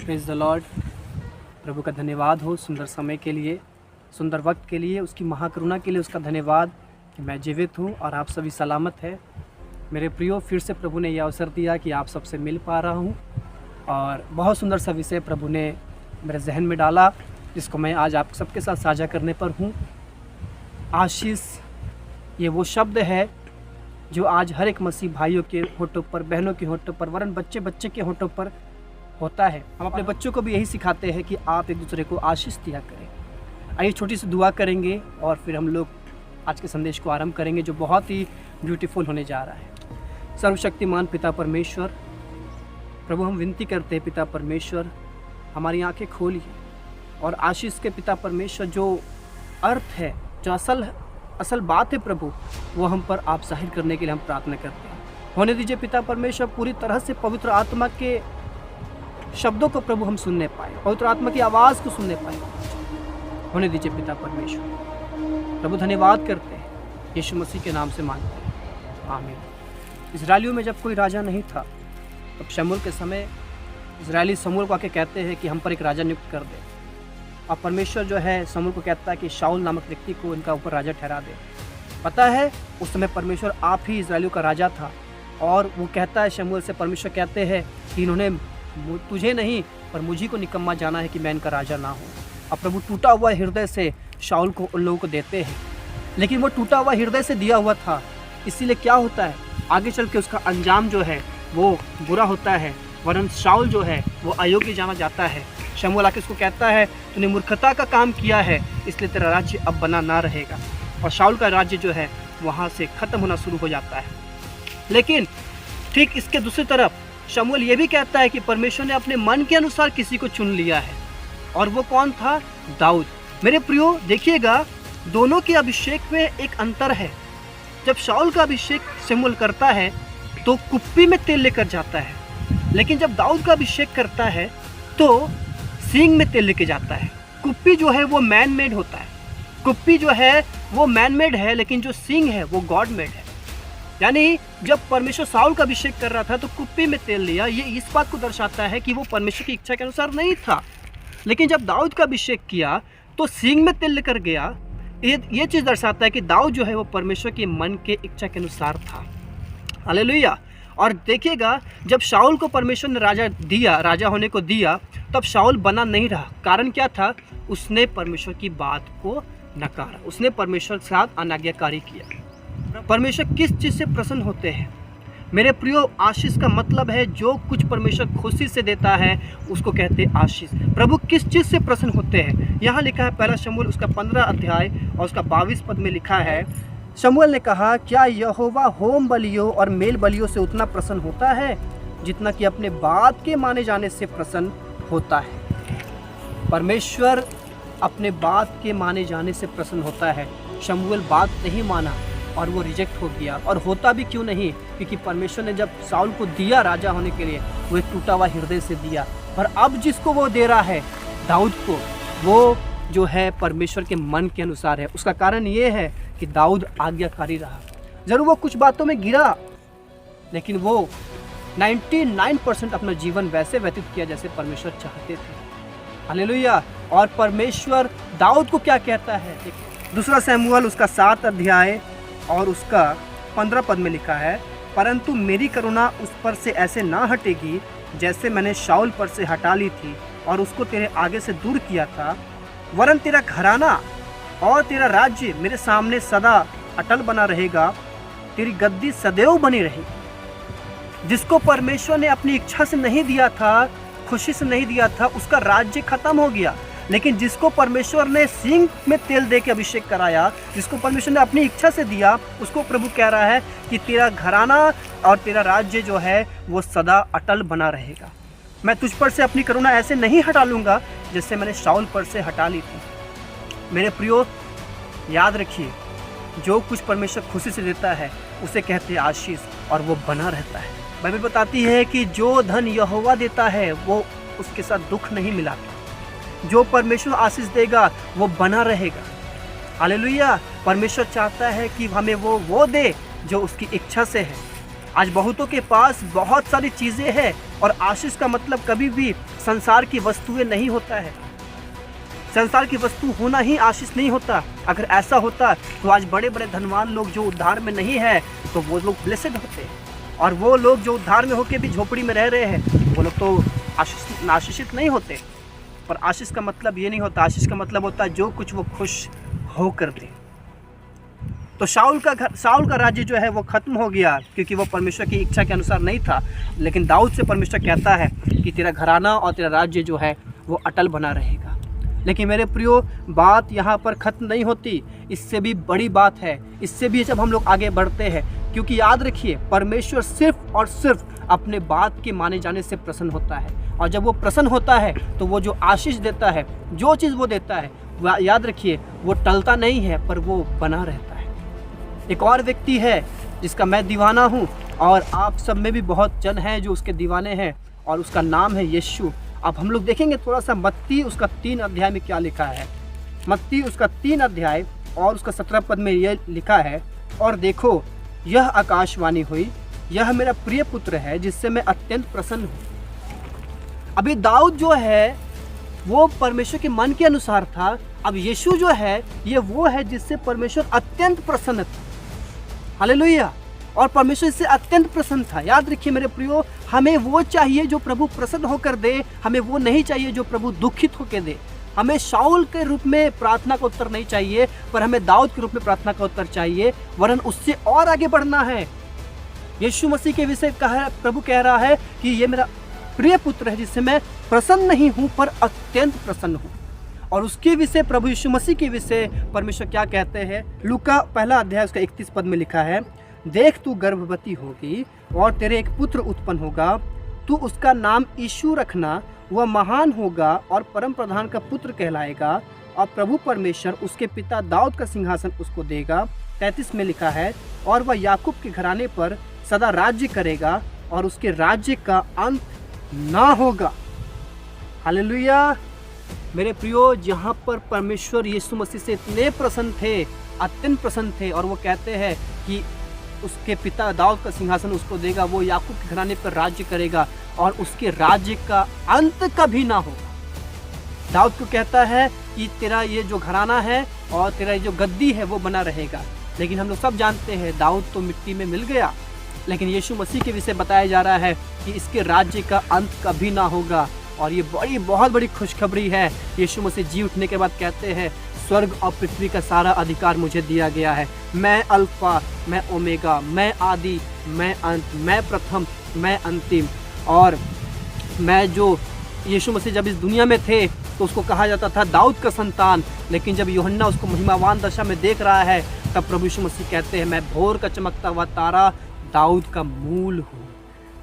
Praise the Lord. प्रभु का धन्यवाद हो सुंदर समय के लिए, सुंदर वक्त के लिए, उसकी महाकरुणा के लिए उसका धन्यवाद कि मैं जीवित हूँ और आप सभी सलामत है। मेरे प्रियो, फिर से प्रभु ने यह अवसर दिया कि आप सबसे मिल पा रहा हूँ और बहुत सुंदर सा विषय प्रभु ने मेरे जहन में डाला, जिसको मैं आज आप सबके साथ साझा करने पर हूँ। आशीष, ये वो शब्द है जो आज हर एक मसीह भाइयों के होठों पर, बहनों के होठों पर, वरन बच्चे बच्चे के होठों पर होता है। हम अपने बच्चों को भी यही सिखाते हैं कि आप एक दूसरे को आशीष दिया करें। आइए छोटी सी दुआ करेंगे और फिर हम लोग आज के संदेश को आरंभ करेंगे, जो बहुत ही ब्यूटीफुल होने जा रहा है। सर्वशक्तिमान पिता परमेश्वर, प्रभु हम विनती करते हैं पिता परमेश्वर, हमारी आंखें खोलिए और आशीष के पिता परमेश्वर, जो अर्थ है, जो असल बात है प्रभु, वो हम पर आप जाहिर करने के लिए हम प्रार्थना करते हैं। होने दीजिए पिता परमेश्वर, पूरी तरह से पवित्र आत्मा के शब्दों को प्रभु हम सुनने पाए, पवित्र आत्मा की आवाज़ को सुनने पाए। होने दीजिए पिता परमेश्वर। प्रभु धन्यवाद करते हैं, यीशु मसीह के नाम से मांगते हैं, आमीन। इजराइलियों में जब कोई राजा नहीं था, तब शमूएल के समय इजरायली शमूएल को आके कहते हैं कि हम पर एक राजा नियुक्त कर दे। और परमेश्वर जो है शमूएल को कहता है कि शाऊल नामक व्यक्ति को इनका ऊपर राजा ठहरा दे। पता है उस समय परमेश्वर आप ही इजरायलियों का राजा था, और वो कहता है शमूएल से, परमेश्वर कहते हैं कि इन्होंने तुझे नहीं पर मुझी को निकम्मा जाना है कि मैं इनका राजा ना हूँ। अब प्रभु टूटा हुआ हृदय से शाऊल को उन लोगों को देते हैं, लेकिन वो टूटा हुआ हृदय से दिया हुआ था, इसीलिए क्या होता है आगे चल के उसका अंजाम जो है वो बुरा होता है, वरन शाऊल जो है वो अयोग्य जाना जाता है। शमूएल आके उसको कहता है, तूने मूर्खता का काम किया है, इसलिए तेरा राज्य अब बना ना रहेगा। और शाऊल का राज्य जो है वहाँ से ख़त्म होना शुरू हो जाता है। लेकिन ठीक इसके दूसरी तरफ शमूएल ये भी कहता है कि परमेश्वर ने अपने मन के अनुसार किसी को चुन लिया है, और वो कौन था? दाऊद। मेरे प्रियो देखिएगा, दोनों के अभिषेक में एक अंतर है। जब शाऊल का अभिषेक शमूएल करता है तो कुप्पी में तेल लेकर जाता है, लेकिन जब दाऊद का अभिषेक करता है तो सींग में तेल लेके जाता है। कुप्पी जो है वो मैन मेड होता है, कुप्पी जो है वो मैन मेड है, लेकिन जो सींग है वो गॉड मेड है। यानी जब परमेश्वर शाऊल का अभिषेक कर रहा था तो कुप्पी में तेल लिया, ये इस बात को दर्शाता है कि वो परमेश्वर की इच्छा के अनुसार नहीं था। लेकिन जब दाऊद का अभिषेक किया तो सींग में तेल लेकर गया, ये चीज़ दर्शाता है कि दाऊद जो है वो परमेश्वर के मन के इच्छा के अनुसार था। हालेलुया। और देखिएगा, जब शाऊल को परमेश्वर ने राजा होने को दिया, तब शाऊल बना नहीं रहा। कारण क्या था? उसने परमेश्वर की बात को नकारा, उसने परमेश्वर के साथ अनाज्ञाकारी किया। परमेश्वर किस चीज़ से प्रसन्न होते हैं? मेरे प्रियो, आशीष का मतलब है जो कुछ परमेश्वर खुशी से देता है उसको कहते हैं आशीष। प्रभु किस चीज़ से प्रसन्न होते हैं? यहाँ लिखा है पहला शमूएल उसका 15 अध्याय और उसका 22 पद में लिखा है, शमूएल ने कहा, क्या यहोवा होम बलियों और मेल बलियों से उतना प्रसन्न होता है जितना कि अपने बात के माने जाने से प्रसन्न होता है? परमेश्वर अपने बात के माने जाने से प्रसन्न होता है। शमूएल बात नहीं माना और वो रिजेक्ट हो गया, और होता भी क्यों नहीं? क्योंकि परमेश्वर ने जब शाऊल को दिया राजा होने के लिए, वो एक टूटा हुआ हृदय से दिया। पर अब जिसको वो दे रहा है, दाऊद को, वो जो है परमेश्वर के मन के अनुसार है। उसका कारण ये है कि दाऊद आज्ञाकारी रहा। जरूर वो कुछ बातों में गिरा, लेकिन वो 99% अपना जीवन वैसे व्यतीत किया जैसे परमेश्वर चाहते थे। हालेलुया। और परमेश्वर दाऊद को क्या कहता है? दूसरा शमूएल उसका 7 अध्याय और उसका 15 पद में लिखा है, परंतु मेरी करुणा उस पर से ऐसे ना हटेगी जैसे मैंने शाऊल पर से हटा ली थी और उसको तेरे आगे से दूर किया था, वरन तेरा घराना और तेरा राज्य मेरे सामने सदा अटल बना रहेगा, तेरी गद्दी सदैव बनी रहेगी। जिसको परमेश्वर ने अपनी इच्छा से नहीं दिया था, खुशी से नहीं दिया था, उसका राज्य खत्म हो गया। लेकिन जिसको परमेश्वर ने सींग में तेल दे के अभिषेक कराया, जिसको परमेश्वर ने अपनी इच्छा से दिया, उसको प्रभु कह रहा है कि तेरा घराना और तेरा राज्य जो है वो सदा अटल बना रहेगा। मैं तुझ पर से अपनी करुणा ऐसे नहीं हटा लूँगा जैसे मैंने शाऊल पर से हटा ली थी। मेरे प्रियो, याद रखिए, जो कुछ परमेश्वर खुशी से देता है उसे कहते हैं आशीष, और वो बना रहता है। बाइबल बताती है कि जो धन यहोवा देता है वो उसके साथ दुख नहीं मिलाता। जो परमेश्वर आशीष देगा वो बना रहेगा। हालेलुया। परमेश्वर चाहता है कि हमें वो दे जो उसकी इच्छा से है। आज बहुतों के पास बहुत सारी चीज़ें हैं और आशीष का मतलब कभी भी संसार की वस्तुएं नहीं होता है। संसार की वस्तु होना ही आशीष नहीं होता। अगर ऐसा होता तो आज बड़े बड़े धनवान लोग जो उद्धार में नहीं है तो वो लोग ब्लेसेड होते, और वो लोग जो उद्धार में होकर भी झोपड़ी में रह रहे हैं वो लोग तो आशीषित नहीं होते। पर आशीष का मतलब ये नहीं होता। आशीष का मतलब होता है जो कुछ वो खुश होकर दे। तो शाऊल का राज्य जो है वो खत्म हो गया क्योंकि वो परमेश्वर की इच्छा के अनुसार नहीं था। लेकिन दाऊद से परमेश्वर कहता है कि तेरा घराना और तेरा राज्य जो है वो अटल बना रहेगा। लेकिन मेरे प्रियो, बात यहाँ पर खत्म नहीं होती, इससे भी बड़ी बात है। इससे भी जब हम लोग आगे बढ़ते हैं, क्योंकि याद रखिए परमेश्वर सिर्फ और सिर्फ अपने बात के माने जाने से प्रसन्न होता है। और जब वो प्रसन्न होता है तो वो जो आशीष देता है, जो चीज़ वो देता है, वह याद रखिए वो टलता नहीं है पर वो बना रहता है। एक और व्यक्ति है जिसका मैं दीवाना हूँ और आप सब में भी बहुत जन हैं जो उसके दीवाने हैं, और उसका नाम है यीशु। अब हम लोग देखेंगे थोड़ा सा मत्ती उसका 3 अध्याय में क्या लिखा है। मत्ती उसका 3 अध्याय और उसका 17 पद में ये लिखा है, और देखो यह आकाशवाणी हुई, यह मेरा प्रिय पुत्र है जिससे मैं अत्यंत प्रसन्न हूँ। अभी दाऊद जो है वो परमेश्वर के मन के अनुसार था। अब यीशु जो है ये वो है जिससे परमेश्वर अत्यंत प्रसन्न था। हालेलुया। और परमेश्वर इससे अत्यंत प्रसन्न था। याद रखिए मेरे प्रियो, हमें वो चाहिए जो प्रभु प्रसन्न होकर दे, हमें वो नहीं चाहिए जो प्रभु दुखित होकर दे। हमें शाऊल के रूप में प्रार्थना का उत्तर नहीं चाहिए, पर हमें दाऊद के रूप में प्रार्थना का उत्तर चाहिए, वरन उससे और आगे बढ़ना है। यीशु मसीह के विषय प्रभु कह रहा है कि ये मेरा प्रिय पुत्र है जिससे मैं प्रसन्न नहीं हूँ पर अत्यंत प्रसन्न हूँ। और उसके विषय प्रभु यीशु मसीह के विषय परमेश्वर क्या कहते हैं? लूका 1 अध्याय उसका 31 पद में लिखा है, देख तू गर्भवती होगी और तेरे एक पुत्र उत्पन्न होगा, तू उसका नाम यीशु रखना, वह महान होगा और परम प्रधान का पुत्र कहलाएगा, और प्रभु परमेश्वर उसके पिता दाऊद का सिंहासन उसको देगा। 33 में लिखा है, और वह याकूब के घराने पर सदा राज्य करेगा और उसके राज्य का अंत ना होगा। हालेलुया। मेरे प्रियो, जहाँ पर परमेश्वर यीशु मसीह से इतने प्रसन्न थे, अत्यंत प्रसन्न थे, और वो कहते हैं कि उसके पिता दाऊद का सिंहासन उसको देगा, वो याकूब के घराने पर राज्य करेगा और उसके राज्य का अंत कभी ना हो। दाऊद को कहता है कि तेरा ये जो घराना है और तेरा ये जो गद्दी है वो बना रहेगा। लेकिन हम लोग सब जानते हैं दाऊद तो मिट्टी में मिल गया, लेकिन यीशु मसीह के विषय बताया जा रहा है कि इसके राज्य का अंत कभी ना होगा। और ये बहुत बड़ी खुशखबरी है। यीशु मसीह जी उठने के बाद कहते हैं, स्वर्ग और पृथ्वी का सारा अधिकार मुझे दिया गया है। मैं अल्फा, मैं ओमेगा, मैं आदि, मैं अंत, मैं प्रथम, मैं अंतिम। और मैं जो यीशु मसीह जब इस दुनिया में थे तो उसको कहा जाता था दाऊद का संतान, लेकिन जब यूहन्ना उसको महिमावान दशा में देख रहा है तब प्रभु यीशु मसीह कहते हैं, मैं भोर का चमकता हुआ तारा दाऊद का मूल हूँ।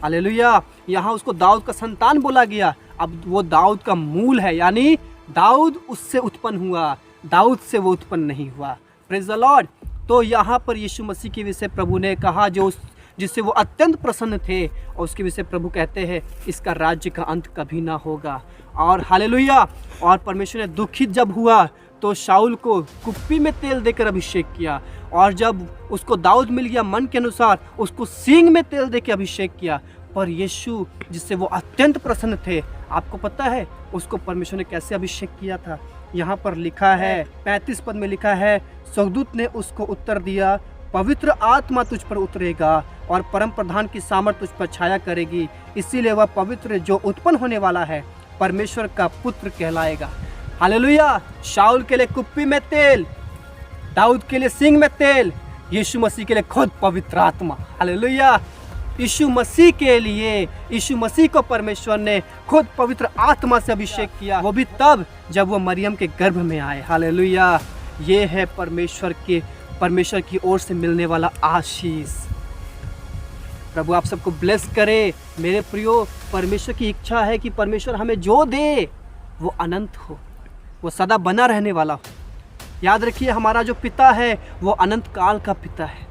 हालेलुया। यहाँ उसको दाऊद का संतान बोला गया, अब वो दाऊद का मूल है, यानी दाऊद उससे उत्पन्न हुआ, दाऊद से वो उत्पन्न नहीं हुआ। Praise the Lord. तो यहाँ पर यीशु मसीह के विषय प्रभु ने कहा जो जिससे वो अत्यंत प्रसन्न थे, और उसके विषय प्रभु कहते हैं इसका राज्य का अंत कभी ना होगा। और हालेलुया। और परमेश्वर ने दुखित जब हुआ तो शाऊल को कुप्पी में तेल देकर अभिषेक किया, और जब उसको दाऊद मिल गया मन के अनुसार उसको सींग में तेल देकर अभिषेक किया। पर यीशु जिससे वो अत्यंत प्रसन्न थे, आपको पता है उसको परमेश्वर ने कैसे अभिषेक किया था? यहाँ पर लिखा है 35 पद में लिखा है, स्वर्गदूत ने उसको उत्तर दिया, पवित्र आत्मा तुझ पर उतरेगा और परम प्रधान की सामर्थ तुझ पर छाया करेगी, इसीलिए वह पवित्र जो उत्पन्न होने वाला है परमेश्वर का पुत्र कहलाएगा। हालेलुया। शाऊल के लिए कुप्पी में तेल, दाऊद के लिए सींग में तेल, यीशु मसीह के लिए खुद पवित्र आत्मा। हालेलुया। यीशु मसीह के लिए, यीशु मसीह को परमेश्वर ने खुद पवित्र आत्मा से अभिषेक किया, वो भी तब जब वो मरियम के गर्भ में आए। हालेलुया। ये है परमेश्वर की ओर से मिलने वाला आशीष। प्रभु आप सबको ब्लेस करे। मेरे प्रियो, परमेश्वर की इच्छा है कि परमेश्वर हमें जो दे वो अनंत हो, वो सदा बना रहने वाला हो। याद रखिए हमारा जो पिता है वो अनंत काल का पिता है।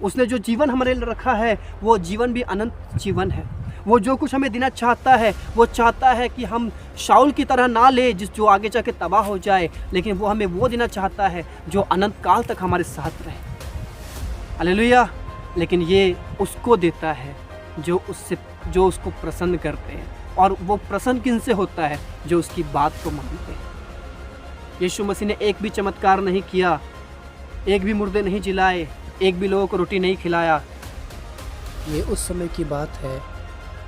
उसने जो जीवन हमारे लिए रखा है वो जीवन भी अनंत जीवन है। वो जो कुछ हमें देना चाहता है वो चाहता है कि हम शाऊल की तरह ना ले जो आगे जाके तबाह हो जाए, लेकिन वो हमें वो देना चाहता है जो अनंत काल तक हमारे साथ रहे। हालेलुया। लेकिन ये उसको देता है जो उससे जो उसको प्रसन्न करते हैं, और वो प्रसन्न किन से होता है? जो उसकी बात को मानते हैं। यीशु मसीह ने एक भी चमत्कार नहीं किया, एक भी मुर्दे नहीं जिलाए, एक भी लोगों को रोटी नहीं खिलाया। ये उस समय की बात है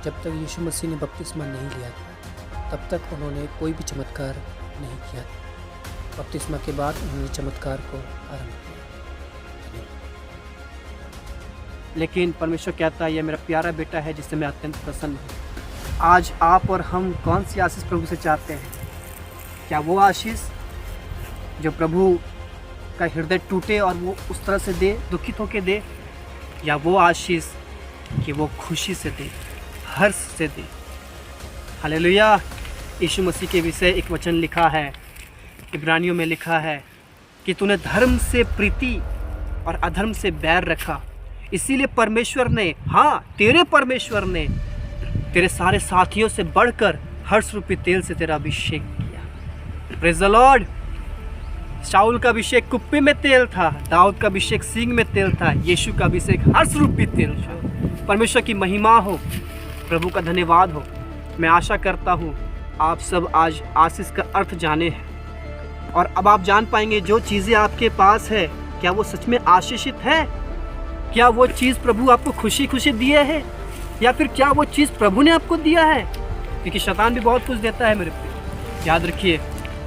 जब तक यीशु मसीह ने बपतिस्मा नहीं लिया था, तब तक उन्होंने कोई भी चमत्कार नहीं किया था। बपतिस्मा के बाद उन्होंने चमत्कार को आरंभ किया। लेकिन परमेश्वर कहता है, यह मेरा प्यारा बेटा है जिससे मैं अत्यंत प्रसन्न हूँ। आज आप और हम कौन सी आशीष प्रभु से चाहते हैं? क्या वो आशीष जो प्रभु का हृदय टूटे और वो उस तरह से दे, दुखित होके दे, या वो आशीष कि वो खुशी से दे, हर्ष से दे? हालेलुया। यीशु मसीह के विषय एक वचन लिखा है, इब्रानियों में लिखा है कि तूने धर्म से प्रीति और अधर्म से बैर रखा, इसीलिए परमेश्वर ने, हाँ तेरे परमेश्वर ने तेरे सारे साथियों से बढ़कर हर्ष रूपी तेल से तेरा अभिषेक किया। Praise the Lord. शाऊल का अभिषेक कुप्पे में तेल था, दाऊद का अभिषेक सींग में तेल था, यीशु का अभिषेक हर्ष रूपी तेल था। परमेश्वर की महिमा हो, प्रभु का धन्यवाद हो। मैं आशा करता हूँ आप सब आज आशीष का अर्थ जाने हैं, और अब आप जान पाएंगे जो चीज़ें आपके पास है, क्या वो सच में आशीषित है? क्या वो चीज़ प्रभु आपको खुशी खुशी दिए है, या फिर क्या वो चीज़ प्रभु ने आपको दिया है? क्योंकि शैतान भी बहुत कुछ देता है मेरे प्रिय। याद रखिए,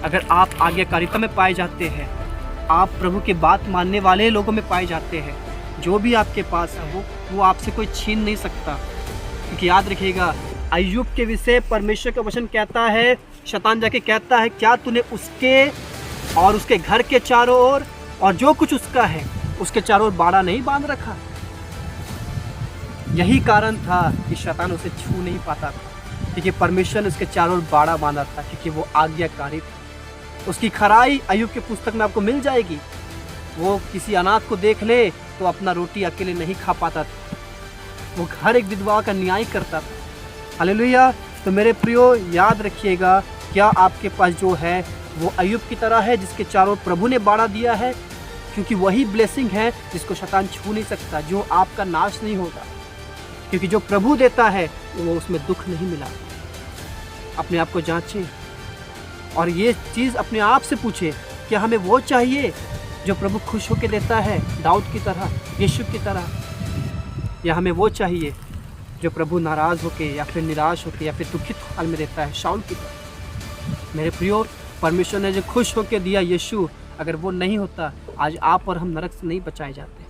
अगर आप आज्ञाकारिता में पाए जाते हैं, आप प्रभु की बात मानने वाले लोगों में पाए जाते हैं, जो भी आपके पास है वो आपसे कोई छीन नहीं सकता। क्योंकि याद रखिएगा, अय्यूब के विषय परमेश्वर का वचन कहता है, शैतान जाके कहता है, क्या तूने उसके और उसके घर के चारों ओर और जो कुछ उसका है उसके चारों ओर बाड़ा नहीं बांध रखा? यही कारण था कि शैतान उसे छू नहीं पाता था, क्योंकि परमेश्वर ने उसके चारों ओर बाड़ा बांधा था, क्योंकि वो आज्ञाकारी था। उसकी खराई अय्यूब की पुस्तक में आपको मिल जाएगी। वो किसी अनाथ को देख ले तो अपना रोटी अकेले नहीं खा पाता था, वो हर एक विधवा का न्याय करता था। हालेलुया। तो मेरे प्रियो, याद रखिएगा, क्या आपके पास जो है वो अय्यूब की तरह है जिसके चारों ओर प्रभु ने बाड़ा दिया है? क्योंकि वही ब्लेसिंग है जिसको शैतान छू नहीं सकता, जो आपका नाश नहीं होगा। क्योंकि जो प्रभु देता है वो उसमें दुख नहीं मिला। अपने आप को जांचें और ये चीज़ अपने आप से पूछे, क्या हमें वो चाहिए जो प्रभु खुश होकर देता है, दाऊद की तरह, यीशु की तरह, या हमें वो चाहिए जो प्रभु नाराज़ होकर या फिर निराश होकर या फिर दुखित हाल में देता है, शाऊल की तरह? मेरे प्रियो, परमेश्वर ने जो खुश होकर दिया यीशु, अगर वो नहीं होता आज आप और हम नरक से नहीं बचाए जाते।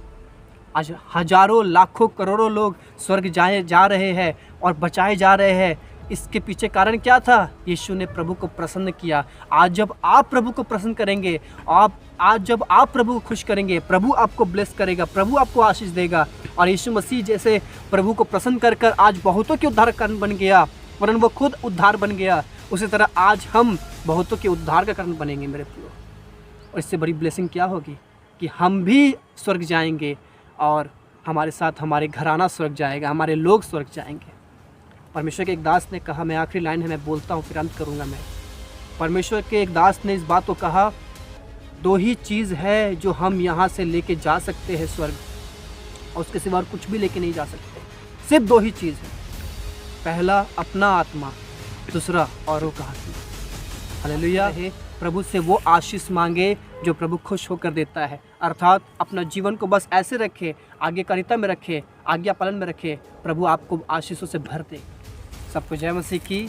आज हजारों लाखों करोड़ों लोग स्वर्ग जा रहे हैं और बचाए जा रहे हैं। इसके पीछे कारण क्या था? यीशु ने प्रभु को प्रसन्न किया। आज जब आप प्रभु को प्रसन्न करेंगे, आज जब आप प्रभु को खुश करेंगे, प्रभु आपको ब्लेस करेगा, प्रभु आपको आशीष देगा। और यीशु मसीह जैसे प्रभु को प्रसन्न कर कर आज बहुतों के उद्धार कारण बन गया, वरन वो खुद उद्धार बन गया, उसी तरह आज हम बहुतों के उद्धार का कारण बनेंगे मेरे प्रियो। और इससे बड़ी ब्लेसिंग क्या होगी कि हम भी स्वर्ग जाएंगे और हमारे साथ हमारे घराना स्वर्ग जाएगा, हमारे लोग स्वर्ग जाएंगे। परमेश्वर के एक दास ने कहा, मैं आखिरी लाइन है, मैं बोलता हूँ फिर अंत करूँगा मैं। परमेश्वर के एक दास ने इस बात को कहा, दो ही चीज़ है जो हम यहाँ से लेके जा सकते हैं स्वर्ग, और उसके सिवा कुछ भी लेके नहीं जा सकते। सिर्फ दो ही चीज़ है, पहला अपना आत्मा, दूसरा औरों का आत्मा। हालेलुया। प्रभु से वो आशीष मांगे जो प्रभु खुश होकर देता है, अर्थात अपना जीवन को बस ऐसे रखे, आज्ञाकारिता में रखे, आज्ञा पालन में रखे, प्रभु आपको आशीषों से भर दे। सबको जय मसीह की।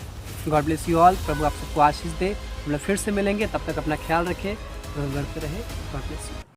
God bless you all. प्रभु आप सबको आशीष दे। हम लोग फिर से मिलेंगे, तब तक अपना ख्याल रखें, बढ़ते रहे। God bless you.